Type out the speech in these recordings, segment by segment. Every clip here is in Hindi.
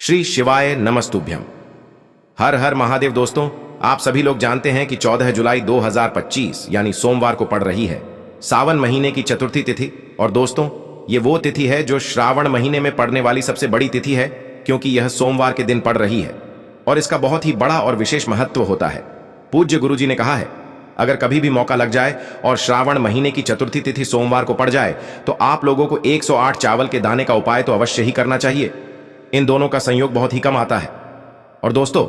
श्री शिवाय नमस्तुभ्यम। हर हर महादेव। दोस्तों, आप सभी लोग जानते हैं कि 14 जुलाई 2025 यानी सोमवार को पड़ रही है सावन महीने की चतुर्थी तिथि। और दोस्तों, ये वो तिथि है जो श्रावण महीने में पड़ने वाली सबसे बड़ी तिथि है, क्योंकि यह सोमवार के दिन पड़ रही है और इसका बहुत ही बड़ा और विशेष महत्व होता है। पूज्य गुरुजी ने कहा है, अगर कभी भी मौका लग जाए और श्रावण महीने की चतुर्थी तिथि सोमवार को पड़ जाए तो आप लोगों को 108 चावल के दाने का उपाय तो अवश्य ही करना चाहिए। इन दोनों का संयोग बहुत ही कम आता है। और दोस्तों,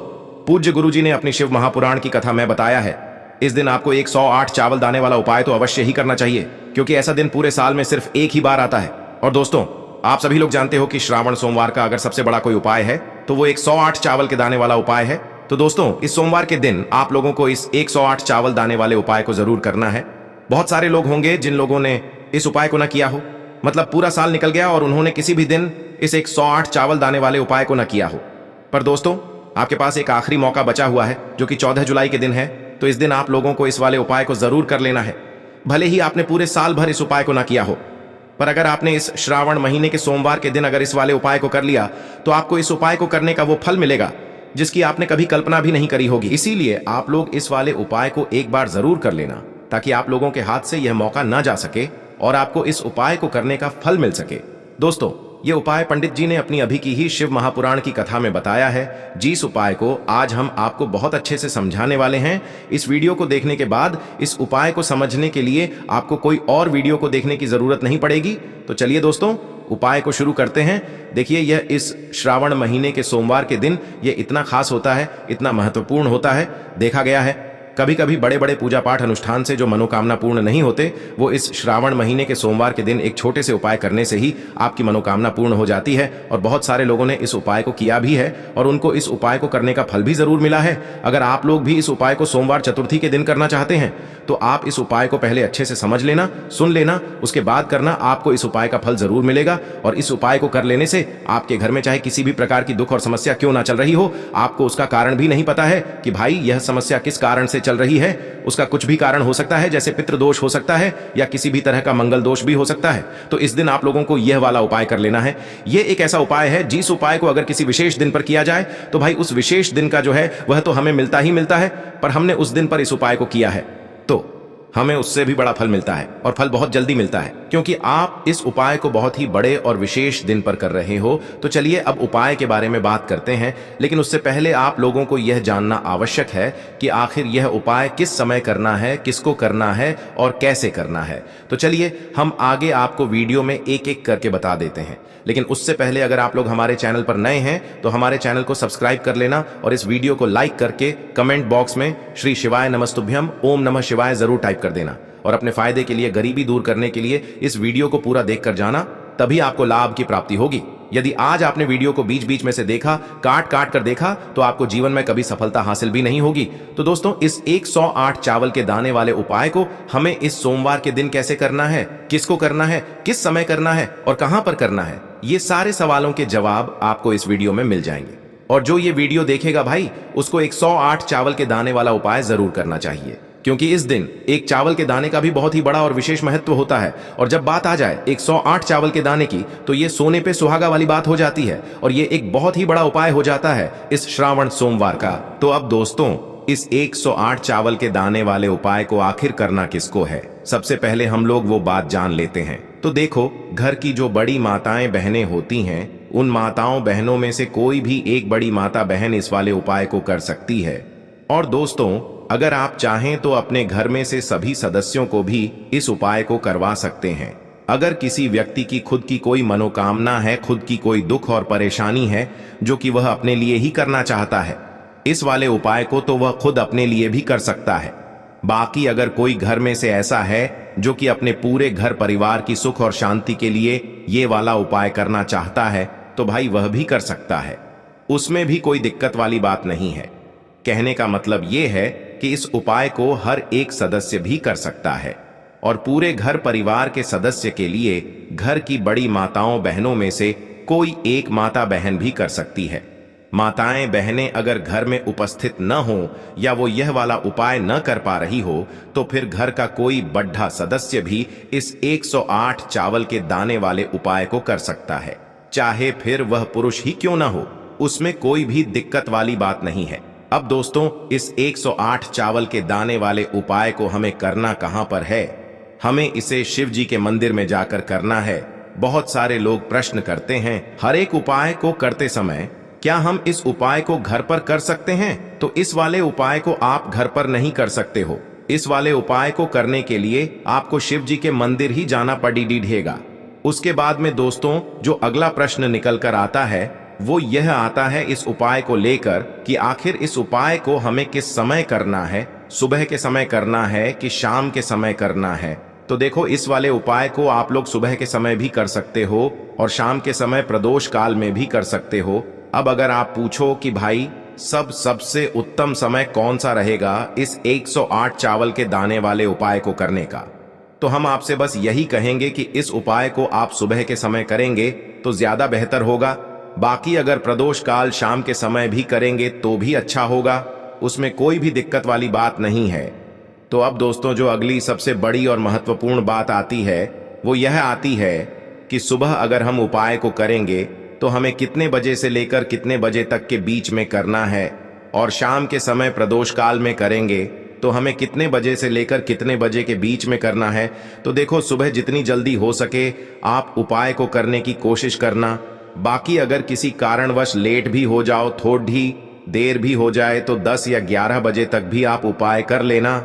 पूज्य गुरुजी ने अपनी शिव महापुराण की कथा में बताया है, इस दिन आपको 108 चावल दाने वाला उपाय तो अवश्य ही करना चाहिए, क्योंकि ऐसा दिन पूरे साल में सिर्फ एक ही बार आता है। और दोस्तों, आप सभी लोग जानते हो कि श्रावण सोमवार का अगर सबसे बड़ा कोई उपाय है तो वो 108 चावल के दाने वाला उपाय है। तो दोस्तों, इस सोमवार के दिन आप लोगों को इस 108 चावल दाने वाले उपाय को जरूर करना है। बहुत सारे लोग होंगे जिन लोगों ने इस उपाय को न किया हो, मतलब पूरा साल निकल गया और उन्होंने किसी भी दिन इस 108 चावल दाने वाले उपाय को न किया हो। पर दोस्तों, आपके पास एक आखिरी मौका बचा हुआ है जो कि 14 जुलाई के दिन है। तो इस दिन आप लोगों को इस वाले उपाय को जरूर कर लेना है। भले ही आपने पूरे साल भर इस उपाय को न किया हो, पर अगर आपने इस श्रावण महीने के सोमवार के दिन अगर इस वाले उपाय को कर लिया तो आपको इस उपाय को करने का वो फल मिलेगा जिसकी आपने कभी कल्पना भी नहीं करी होगी। इसीलिए आप लोग इस वाले उपाय को एक बार जरूर कर लेना, ताकि आप लोगों के हाथ से यह मौका ना जा सके और आपको इस उपाय को करने का फल मिल सके। दोस्तों, ये उपाय पंडित जी ने अपनी अभी की ही शिव महापुराण की कथा में बताया है, जिस उपाय को आज हम आपको बहुत अच्छे से समझाने वाले हैं। इस वीडियो को देखने के बाद इस उपाय को समझने के लिए आपको कोई और वीडियो को देखने की जरूरत नहीं पड़ेगी। तो चलिए दोस्तों, उपाय को शुरू करते हैं। देखिए, यह इस श्रावण महीने के सोमवार के दिन ये इतना खास होता है, इतना महत्वपूर्ण होता है। देखा गया है कभी कभी बड़े बड़े पूजा पाठ अनुष्ठान से जो मनोकामना पूर्ण नहीं होते, वो इस श्रावण महीने के सोमवार के दिन एक छोटे से उपाय करने से ही आपकी मनोकामना पूर्ण हो जाती है। और बहुत सारे लोगों ने इस उपाय को किया भी है और उनको इस उपाय को करने का फल भी जरूर मिला है। अगर आप लोग भी इस उपाय को सोमवार चतुर्थी के दिन करना चाहते हैं तो आप इस उपाय को पहले अच्छे से समझ लेना, सुन लेना, उसके बाद करना। आपको इस उपाय का फल जरूर मिलेगा। और इस उपाय को कर लेने से आपके घर में चाहे किसी भी प्रकार की दुख और समस्या क्यों ना चल रही हो, आपको उसका कारण भी नहीं पता है कि भाई यह समस्या किस कारण से चल रही है। उसका कुछ भी कारण हो सकता है, जैसे पितृदोष हो सकता है या किसी भी तरह का मंगल दोष भी हो सकता है। तो इस दिन आप लोगों को यह वाला उपाय कर लेना है। यह एक ऐसा उपाय है जिस उपाय को अगर किसी विशेष दिन पर किया जाए तो भाई उस विशेष दिन का जो है वह तो हमें मिलता ही मिलता है, पर हमने उस दिन पर इस उपाय को किया है तो हमें उससे भी बड़ा फल मिलता है और फल बहुत जल्दी मिलता है, क्योंकि आप इस उपाय को बहुत ही बड़े और विशेष दिन पर कर रहे हो। तो चलिए अब उपाय के बारे में बात करते हैं, लेकिन उससे पहले आप लोगों को यह जानना आवश्यक है कि आखिर यह उपाय किस समय करना है, किसको करना है और कैसे करना है। तो चलिए हम आगे आपको वीडियो में एक एक करके बता देते हैं। लेकिन उससे पहले अगर आप लोग हमारे चैनल पर नए हैं तो हमारे चैनल को सब्सक्राइब कर लेना और इस वीडियो को लाइक करके कमेंट बॉक्स में श्री शिवाय नमस्तुभ्यम ओम नमः शिवाय जरूर टाइप कर देना। और अपने फायदे के लिए, गरीबी दूर करने के लिए इस वीडियो को पूरा देख कर जाना, तभी आपको लाभ की प्राप्ति होगी। यदि आज आपने वीडियो को बीच बीच में से देखा, काट काट कर देखा, तो आपको जीवन में कभी सफलता हासिल भी नहीं होगी। तो दोस्तों, इस 108 चावल के दाने वाले उपाय को हमें इस सोमवार के दिन कैसे करना है, किसको करना है, किस समय करना है और कहां पर करना है, ये सारे सवालों के जवाब आपको इस वीडियो में मिल जाएंगे। और जो ये वीडियो देखेगा भाई, उसको 108 चावल के दाने वाला उपाय जरूर करना चाहिए, क्योंकि इस दिन एक चावल के दाने का भी बहुत ही बड़ा और विशेष महत्व होता है। और जब बात आ जाए 108 चावल के दाने की, तो ये सोने पे सुहागा वाली बात हो जाती है और ये एक बहुत ही बड़ा उपाय हो जाता है इस श्रावण सोमवार का। तो अब दोस्तों, इस 108 चावल के दाने वाले उपाय को आखिर करना किसको है, सबसे पहले हम लोग वो बात जान लेते हैं। तो देखो, घर की जो बड़ी माताएं बहनें होती हैं, उन माताओं बहनों में से कोई भी एक बड़ी माता बहन इस वाले उपाय को कर सकती है। और दोस्तों, अगर आप चाहें तो अपने घर में से सभी सदस्यों को भी इस उपाय को करवा सकते हैं। अगर किसी व्यक्ति की खुद की कोई मनोकामना है, खुद की कोई दुख और परेशानी है जो कि वह अपने लिए ही करना चाहता है, इस वाले उपाय को तो वह खुद अपने लिए भी कर सकता है। बाकी अगर कोई घर में से ऐसा है जो कि अपने पूरे घर परिवार की सुख और शांति के लिए ये वाला उपाय करना चाहता है, तो भाई वह भी कर सकता है। उसमें भी कोई दिक्कत वाली बात नहीं है। कहने का मतलब ये है कि इस उपाय को हर एक सदस्य भी कर सकता है और पूरे घर परिवार के सदस्य के लिए घर की बड़ी माताओं बहनों में से कोई एक माता बहन भी कर सकती है। माताएं बहनें अगर घर में उपस्थित न हो या वो यह वाला उपाय न कर पा रही हो, तो फिर घर का कोई बड्ढा सदस्य भी इस 108 चावल के दाने वाले उपाय को कर सकता है, चाहे फिर वह पुरुष ही क्यों ना हो। उसमें कोई भी दिक्कत वाली बात नहीं है। अब दोस्तों, इस 108 चावल के दाने वाले उपाय को हमें करना कहां पर है? हमें इसे शिव जी के मंदिर में जाकर करना है। बहुत सारे लोग प्रश्न करते हैं, हर एक उपाय को करते समय क्या हम इस उपाय को घर पर कर सकते हैं? तो इस वाले उपाय को आप घर पर नहीं कर सकते हो। इस वाले उपाय को करने के लिए आपको शिव जी के मंदिर ही जाना पड़ेगा। उसके बाद में दोस्तों, जो अगला प्रश्न निकल कर आता है वो यह आता है इस उपाय को लेकर कि आखिर इस उपाय को हमें किस समय करना है, सुबह के समय करना है कि शाम के समय करना है? तो देखो, इस वाले उपाय को आप लोग सुबह के समय भी कर सकते हो और शाम के समय प्रदोष काल में भी कर सकते हो। अब अगर आप पूछो कि भाई सबसे उत्तम समय कौन सा रहेगा इस 108 चावल के दाने वाले उपाय को करने का, तो हम आपसे बस यही कहेंगे कि इस उपाय को आप सुबह के समय करेंगे तो ज्यादा बेहतर होगा। बाकी अगर प्रदोष काल शाम के समय भी करेंगे तो भी अच्छा होगा, उसमें कोई भी दिक्कत वाली बात नहीं है। तो अब दोस्तों, जो अगली सबसे बड़ी और महत्वपूर्ण बात आती है वो यह आती है कि सुबह अगर हम उपाय को करेंगे तो हमें कितने बजे से लेकर कितने बजे तक के बीच में करना है, और शाम के समय प्रदोष काल में करेंगे तो हमें कितने बजे से लेकर कितने बजे के बीच में करना है। तो देखो, सुबह जितनी जल्दी हो सके आप उपाय को करने की कोशिश करना। बाकी अगर किसी कारणवश लेट भी हो जाओ, थोड़ी देर भी हो जाए, तो 10 या 11 बजे तक भी आप उपाय कर लेना,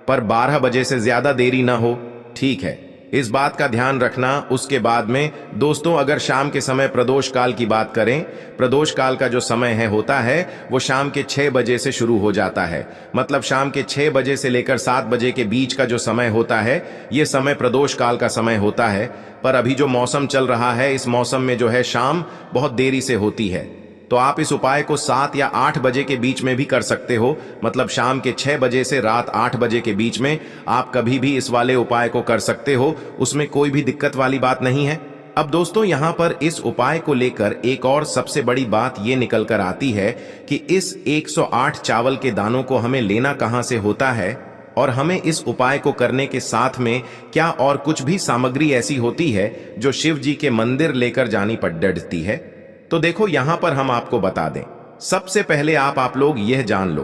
पर 12 बजे से ज्यादा देरी ना हो, ठीक है? इस बात का ध्यान रखना। उसके बाद में दोस्तों, अगर शाम के समय प्रदोष काल की बात करें, प्रदोष काल का जो समय होता है वो शाम के 6 बजे से शुरू हो जाता है। मतलब शाम के 6 बजे से लेकर 7 बजे के बीच का जो समय होता है ये समय प्रदोष काल का समय होता है। पर अभी जो मौसम चल रहा है, इस मौसम में जो है शाम बहुत देरी से होती है, तो आप इस उपाय को 7 या 8 बजे के बीच में भी कर सकते हो। मतलब शाम के 6 बजे से रात 8 बजे के बीच में आप कभी भी इस वाले उपाय को कर सकते हो, उसमें कोई भी दिक्कत वाली बात नहीं है। अब दोस्तों, यहाँ पर इस उपाय को लेकर एक और सबसे बड़ी बात ये निकल कर आती है कि इस 108 चावल के दानों को हमें लेना कहाँ से होता है, और हमें इस उपाय को करने के साथ में क्या और कुछ भी सामग्री ऐसी होती है जो शिव जी के मंदिर लेकर जानी पड़ती है। तो देखो, यहां पर हम आपको बता दें, सबसे पहले आप लोग यह जान लो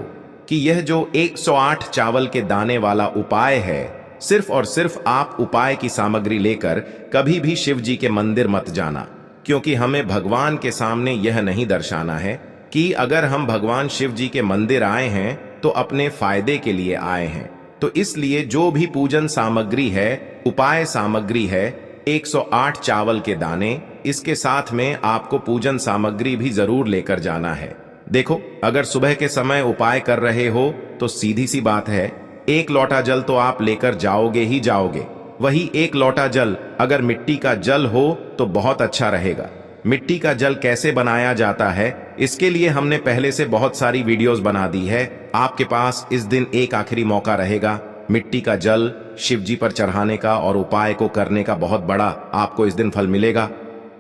कि यह जो 108 चावल के दाने वाला उपाय है, सिर्फ और सिर्फ आप उपाय की सामग्री लेकर कभी भी शिव जी के मंदिर मत जाना, क्योंकि हमें भगवान के सामने यह नहीं दर्शाना है कि अगर हम भगवान शिव जी के मंदिर आए हैं तो अपने फायदे के लिए आए हैं। तो इसलिए जो भी पूजन सामग्री है, उपाय सामग्री है, 108 चावल के दाने, इसके साथ में आपको पूजन सामग्री भी जरूर लेकर जाना है। देखो, अगर सुबह के समय उपाय कर रहे हो तो सीधी सी बात है, 1 लोटा जल तो आप लेकर जाओगे ही जाओगे। वही 1 लोटा जल अगर मिट्टी का जल हो तो बहुत अच्छा रहेगा। मिट्टी का जल कैसे बनाया जाता है, इसके लिए हमने पहले से बहुत सारी वीडियोस बना दी है। आपके पास इस दिन एक आखिरी मौका रहेगा मिट्टी का जल शिव जी पर चढ़ाने का और उपाय को करने का। बहुत बड़ा आपको इस दिन फल मिलेगा।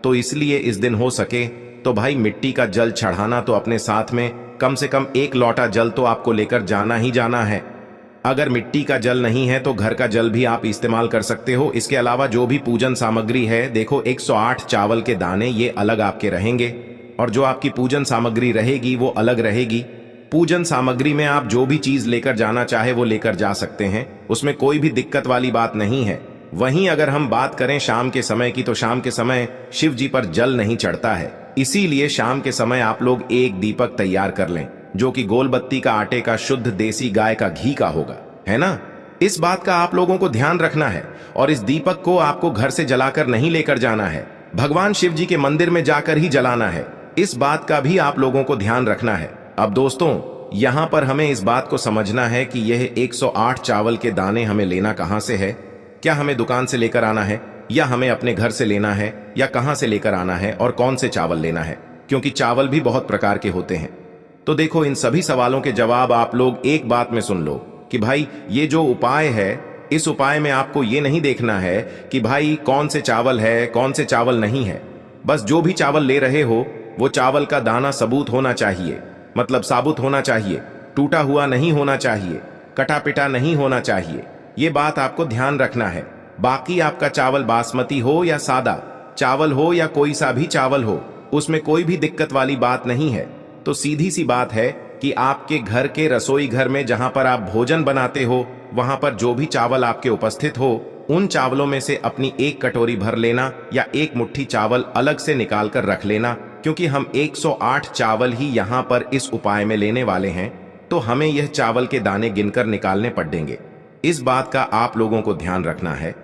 तो इसलिए इस दिन हो सके तो भाई मिट्टी का जल चढ़ाना तो अपने साथ में कम से कम 1 लोटा जल तो आपको लेकर जाना ही जाना है। अगर मिट्टी का जल नहीं है तो घर का जल भी आप इस्तेमाल कर सकते हो। इसके अलावा जो भी पूजन सामग्री है, देखो 108 चावल के दाने ये अलग आपके रहेंगे, और जो आपकी पूजन सामग्री रहेगी वो अलग रहेगी। पूजन सामग्री में आप जो भी चीज लेकर जाना चाहे वो लेकर जा सकते हैं, उसमें कोई भी दिक्कत वाली बात नहीं है। वहीं अगर हम बात करें शाम के समय की, तो शाम के समय शिव जी पर जल नहीं चढ़ता है, इसीलिए शाम के समय आप लोग एक दीपक तैयार कर लें जो कि गोलबत्ती का आटे का शुद्ध देसी गाय का घी का होगा, है ना? इस बात का आप लोगों को ध्यान रखना है। और इस दीपक को आपको घर से जलाकर नहीं लेकर जाना है, भगवान शिव जी के मंदिर में जाकर ही जलाना है। इस बात का भी आप लोगों को ध्यान रखना है। अब दोस्तों, यहां पर हमें इस बात को समझना है कि यह 108 चावल के दाने हमें लेना कहां से है। क्या हमें दुकान से लेकर आना है, या हमें अपने घर से लेना है, या कहां से लेकर आना है, और कौन से चावल लेना है, क्योंकि चावल भी बहुत प्रकार के होते हैं। तो देखो, इन सभी सवालों के जवाब आप लोग एक बात में सुन लो कि भाई ये जो उपाय है, इस उपाय में आपको ये नहीं देखना है कि भाई कौन से चावल है कौन से चावल नहीं है। बस जो भी चावल ले रहे हो वो चावल का दाना सबूत होना चाहिए, मतलब साबुत होना चाहिए, टूटा हुआ नहीं होना चाहिए, कटा पिटा नहीं होना चाहिए। ये बात आपको ध्यान रखना है। बाकी आपका चावल बासमती हो या सादा चावल हो या कोई सा भी चावल हो, उसमें कोई भी दिक्कत वाली बात नहीं है। तो सीधी सी बात है कि आपके घर के रसोई घर में जहां पर आप भोजन बनाते हो, वहां पर जो भी चावल आपके उपस्थित हो, उन चावलों में से अपनी एक कटोरी भर लेना या एक मुट्ठी चावल अलग से निकाल कर रख लेना, क्योंकि हम 108 चावल ही यहाँ पर इस उपाय में लेने वाले हैं, तो हमें यह चावल के दाने गिनकर निकालने पड़ेंगे। इस बात का आप लोगों को ध्यान रखना है।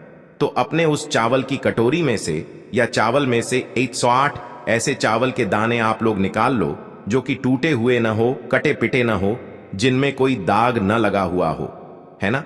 तो अपने उस चावल की कटोरी में से या चावल में से 108 ऐसे चावल के दाने आप लोग निकाल लो जो कि टूटे हुए न हो, कटे पिटे न हो, जिनमें कोई दाग न लगा हुआ हो, है ना।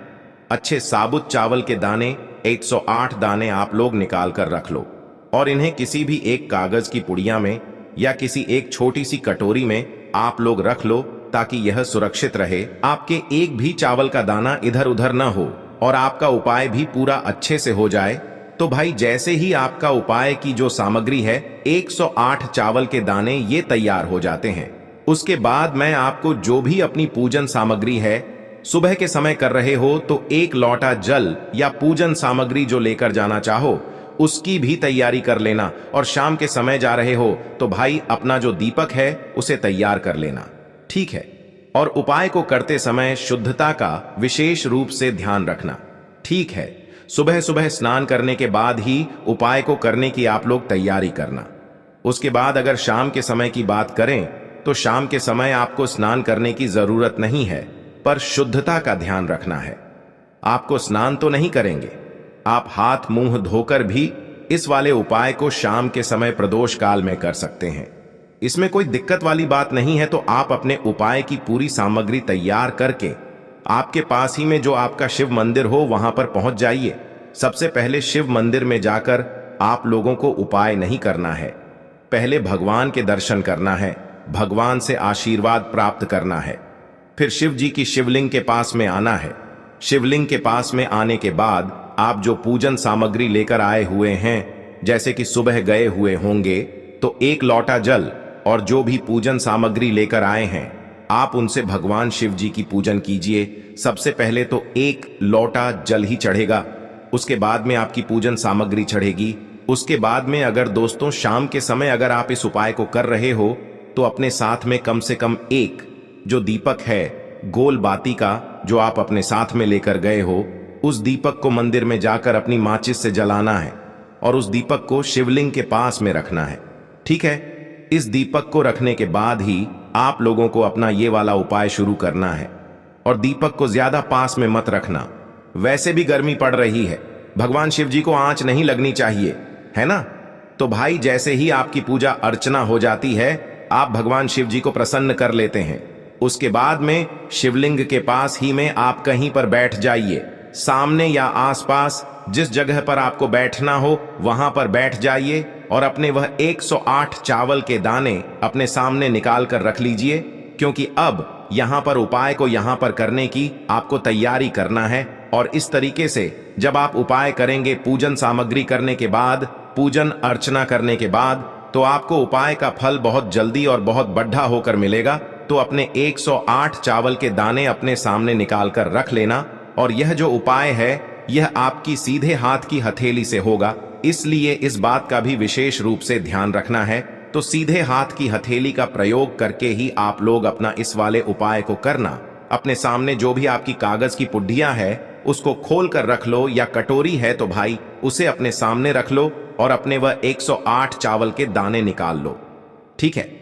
अच्छे साबुत चावल के दाने 108 दाने आप लोग निकाल कर रख लो और इन्हें किसी भी एक कागज की पुड़िया में या किसी एक छोटी सी कटोरी में आप लोग रख लो, ताकि यह सुरक्षित रहे, आपके एक भी चावल का दाना इधर उधर न हो और आपका उपाय भी पूरा अच्छे से हो जाए। तो भाई जैसे ही आपका उपाय की जो सामग्री है 108 चावल के दाने ये तैयार हो जाते हैं, उसके बाद मैं आपको जो भी अपनी पूजन सामग्री है, सुबह के समय कर रहे हो तो एक लोटा जल या पूजन सामग्री जो लेकर जाना चाहो उसकी भी तैयारी कर लेना, और शाम के समय जा रहे हो तो भाई अपना जो दीपक है उसे तैयार कर लेना, ठीक है। और उपाय को करते समय शुद्धता का विशेष रूप से ध्यान रखना, ठीक है। सुबह सुबह स्नान करने के बाद ही उपाय को करने की आप लोग तैयारी करना। उसके बाद अगर शाम के समय की बात करें तो शाम के समय आपको स्नान करने की जरूरत नहीं है, पर शुद्धता का ध्यान रखना है। आपको स्नान तो नहीं करेंगे, आप हाथ मुंह धोकर भी इस वाले उपाय को शाम के समय प्रदोष काल में कर सकते हैं। इसमें कोई दिक्कत वाली बात नहीं है। तो आप अपने उपाय की पूरी सामग्री तैयार करके आपके पास ही में जो आपका शिव मंदिर हो वहां पर पहुंच जाइए। सबसे पहले शिव मंदिर में जाकर आप लोगों को उपाय नहीं करना है, पहले भगवान के दर्शन करना है, भगवान से आशीर्वाद प्राप्त करना है। फिर शिव जी की शिवलिंग के पास में आना है। शिवलिंग के पास में आने के बाद आप जो पूजन सामग्री लेकर आए हुए हैं, जैसे कि सुबह गए हुए होंगे तो एक लोटा जल और जो भी पूजन सामग्री लेकर आए हैं आप उनसे भगवान शिव जी की पूजन कीजिए। सबसे पहले तो एक लोटा जल ही चढ़ेगा, उसके बाद में आपकी पूजन सामग्री चढ़ेगी। उसके बाद में अगर दोस्तों शाम के समय अगर आप इस उपाय को कर रहे हो तो अपने साथ में कम से कम एक जो दीपक है गोल बाती का जो आप अपने साथ में लेकर गए हो, उस दीपक को मंदिर में जाकर अपनी माचिस से जलाना है और उस दीपक को शिवलिंग के पास में रखना है, ठीक है। इस दीपक को रखने के बाद ही आप लोगों को अपना ये वाला उपाय शुरू करना है और दीपक को ज्यादा पास में मत रखना। वैसे भी गर्मी पड़ रही है, भगवान शिव जी को आंच नहीं लगनी चाहिए, है ना। तो भाई जैसे ही आपकी पूजा अर्चना हो जाती है आप भगवान शिव जी को प्रसन्न कर लेते हैं। उसके बाद में शिवलिंग के पास ही में आप कहीं पर बैठ जाइए, सामने या आसपास जिस जगह पर आपको बैठना हो वहां पर बैठ जाइए और अपने वह 108 चावल के दाने अपने सामने निकाल कर रख लीजिए, क्योंकि अब यहां पर उपाय को यहां पर करने की आपको तैयारी करना है। और इस तरीके से जब आप उपाय करेंगे पूजन सामग्री करने के बाद, पूजन अर्चना करने के बाद, तो आपको उपाय का फल बहुत जल्दी और बहुत बढ़ा होकर मिलेगा। तो अपने 108 चावल के दाने अपने सामने निकाल कर रख लेना। और यह जो उपाय है यह आपकी सीधे हाथ की हथेली से होगा, इसलिए इस बात का भी विशेष रूप से ध्यान रखना है। तो सीधे हाथ की हथेली का प्रयोग करके ही आप लोग अपना इस वाले उपाय को करना। अपने सामने जो भी आपकी कागज की पुड्डियां है उसको खोल कर रख लो, या कटोरी है तो भाई उसे अपने सामने रख लो और अपने वह 108 चावल के दाने निकाल लो, ठीक है।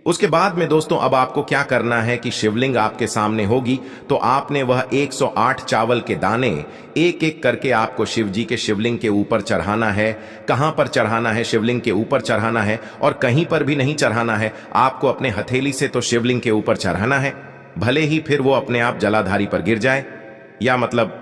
उसके बाद में दोस्तों अब आपको क्या करना है कि शिवलिंग आपके सामने होगी तो आपने वह 108 चावल के दाने एक एक करके आपको शिव जी के शिवलिंग के ऊपर चढ़ाना है। कहां पर चढ़ाना है? शिवलिंग के ऊपर चढ़ाना है, और कहीं पर भी नहीं चढ़ाना है, आपको अपने हथेली से तो शिवलिंग के ऊपर चढ़ाना है। भले ही फिर वो अपने आप जलाधारी पर गिर जाए या मतलब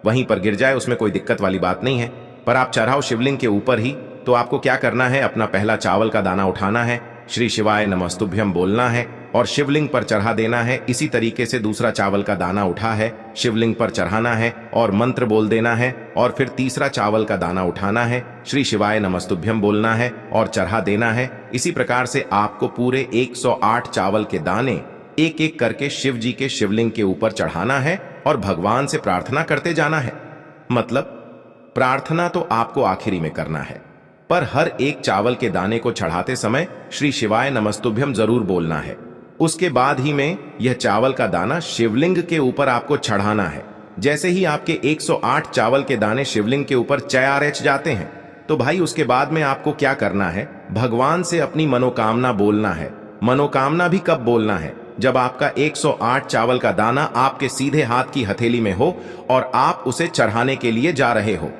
वहीं पर गिर जाए, उसमें कोई दिक्कत वाली बात नहीं है, पर आप चढ़ाओ शिवलिंग के ऊपर ही। तो आपको क्या करना है, अपना पहला चावल का दाना उठाना है, श्री शिवाय नमस्तुभ्यम बोलना है और शिवलिंग पर चढ़ा देना है। इसी तरीके से दूसरा चावल का दाना उठा है, शिवलिंग पर चढ़ाना है और मंत्र बोल देना है। और फिर तीसरा चावल का दाना उठाना है, श्री शिवाय नमस्तुभ्यम बोलना है और चढ़ा देना है। इसी प्रकार से आपको पूरे 108 चावल के दाने एक एक करके शिव जी के शिवलिंग के ऊपर चढ़ाना है और भगवान से प्रार्थना करते जाना है। मतलब प्रार्थना तो आपको आखिरी में करना है, पर हर एक चावल के दाने को चढ़ाते समय श्री शिवाय नमस्तुभ्यम जरूर बोलना है। उसके बाद ही में यह चावल का दाना शिवलिंग के ऊपर आपको चढ़ाना है। जैसे ही आपके 108 चावल के दाने शिवलिंग के ऊपर चयारच जाते हैं, तो भाई उसके बाद में आपको क्या करना है, भगवान से अपनी मनोकामना बोलना है। मनोकामना भी कब बोलना है, जब आपका 108 चावल का दाना आपके सीधे हाथ की हथेली में हो और आप उसे चढ़ाने के लिए जा रहे हो।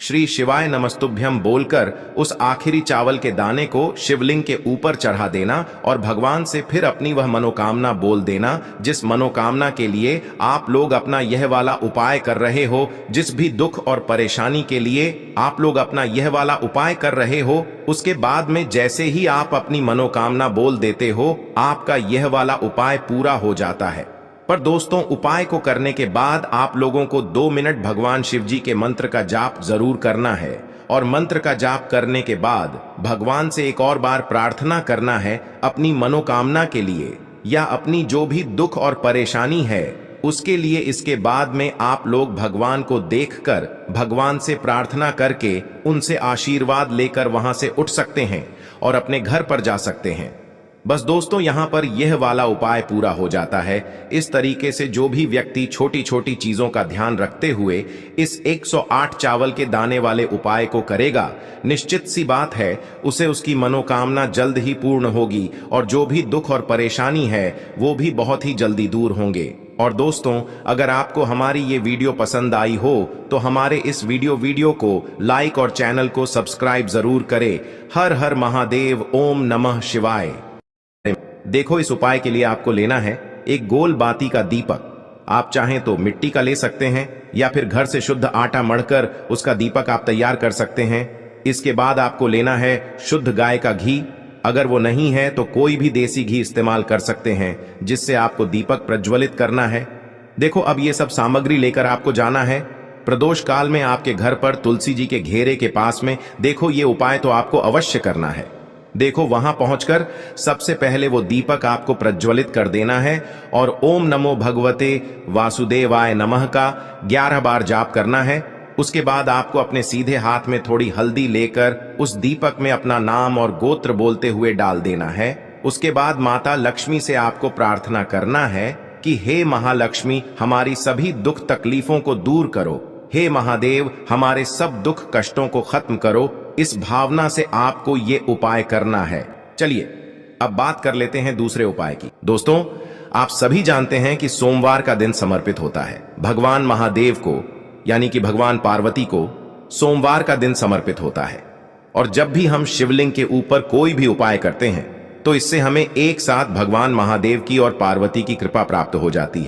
श्री शिवाय नमस्तुभ्यम बोलकर उस आखिरी चावल के दाने को शिवलिंग के ऊपर चढ़ा देना और भगवान से फिर अपनी वह मनोकामना बोल देना, जिस मनोकामना के लिए आप लोग अपना यह वाला उपाय कर रहे हो। जिस भी दुख और परेशानी के लिए आप लोग अपना यह वाला उपाय कर रहे हो, उसके बाद में जैसे ही आप अपनी मनोकामना बोल देते हो, आपका यह वाला उपाय पूरा हो जाता है। पर दोस्तों, उपाय को करने के बाद आप लोगों को 2 मिनट भगवान शिव जी के मंत्र का जाप जरूर करना है और मंत्र का जाप करने के बाद भगवान से एक और बार प्रार्थना करना है अपनी मनोकामना के लिए या अपनी जो भी दुख और परेशानी है उसके लिए। इसके बाद में आप लोग भगवान को देखकर भगवान से प्रार्थना करके उनसे आशीर्वाद लेकर वहां से उठ सकते हैं और अपने घर पर जा सकते हैं। बस दोस्तों, यहां पर यह वाला उपाय पूरा हो जाता है। इस तरीके से जो भी व्यक्ति छोटी छोटी चीजों का ध्यान रखते हुए इस 108 चावल के दाने वाले उपाय को करेगा, निश्चित सी बात है उसे उसकी मनोकामना जल्द ही पूर्ण होगी और जो भी दुख और परेशानी है वो भी बहुत ही जल्दी दूर होंगे। और दोस्तों, अगर आपको हमारी ये वीडियो पसंद आई हो तो हमारे इस वीडियो को लाइक और चैनल को सब्सक्राइब जरूर करें। हर हर महादेव, ओम नमः शिवाय। देखो, इस उपाय के लिए आपको लेना है एक गोल बाती का दीपक। आप चाहें तो मिट्टी का ले सकते हैं या फिर घर से शुद्ध आटा मढ़कर उसका दीपक आप तैयार कर सकते हैं। इसके बाद आपको लेना है शुद्ध गाय का घी। अगर वो नहीं है तो कोई भी देसी घी इस्तेमाल कर सकते हैं, जिससे आपको दीपक प्रज्वलित करना है। देखो, अब ये सब सामग्री लेकर आपको जाना है प्रदोष काल में आपके घर पर तुलसी जी के घेरे के पास में। देखो, ये उपाय तो आपको अवश्य करना है। देखो, वहां पहुंचकर सबसे पहले वो दीपक आपको प्रज्वलित कर देना है और ओम नमो भगवते वासुदेवाय नमः का 11 बार जाप करना है। उसके बाद आपको अपने सीधे हाथ में थोड़ी हल्दी लेकर उस दीपक में अपना नाम और गोत्र बोलते हुए डाल देना है। उसके बाद माता लक्ष्मी से आपको प्रार्थना करना है कि हे महालक्ष्मी, हमारी सभी दुख तकलीफों को दूर करो। हे महादेव, हमारे सब दुख कष्टों को खत्म करो। इस भावना से आपको ये उपाय करना है। चलिए, अब बात कर लेते हैं दूसरे उपाय की। दोस्तों, आप सभी जानते हैं कि सोमवार का दिन समर्पित होता है भगवान महादेव को, यानी कि भगवान पार्वती को सोमवार का दिन समर्पित होता है। और जब भी हम शिवलिंग के ऊपर कोई भी उपाय करते हैं तो इससे हमें एक साथ भगवान महादेव की और पार्वती की कृपा प्राप्त हो जाती है।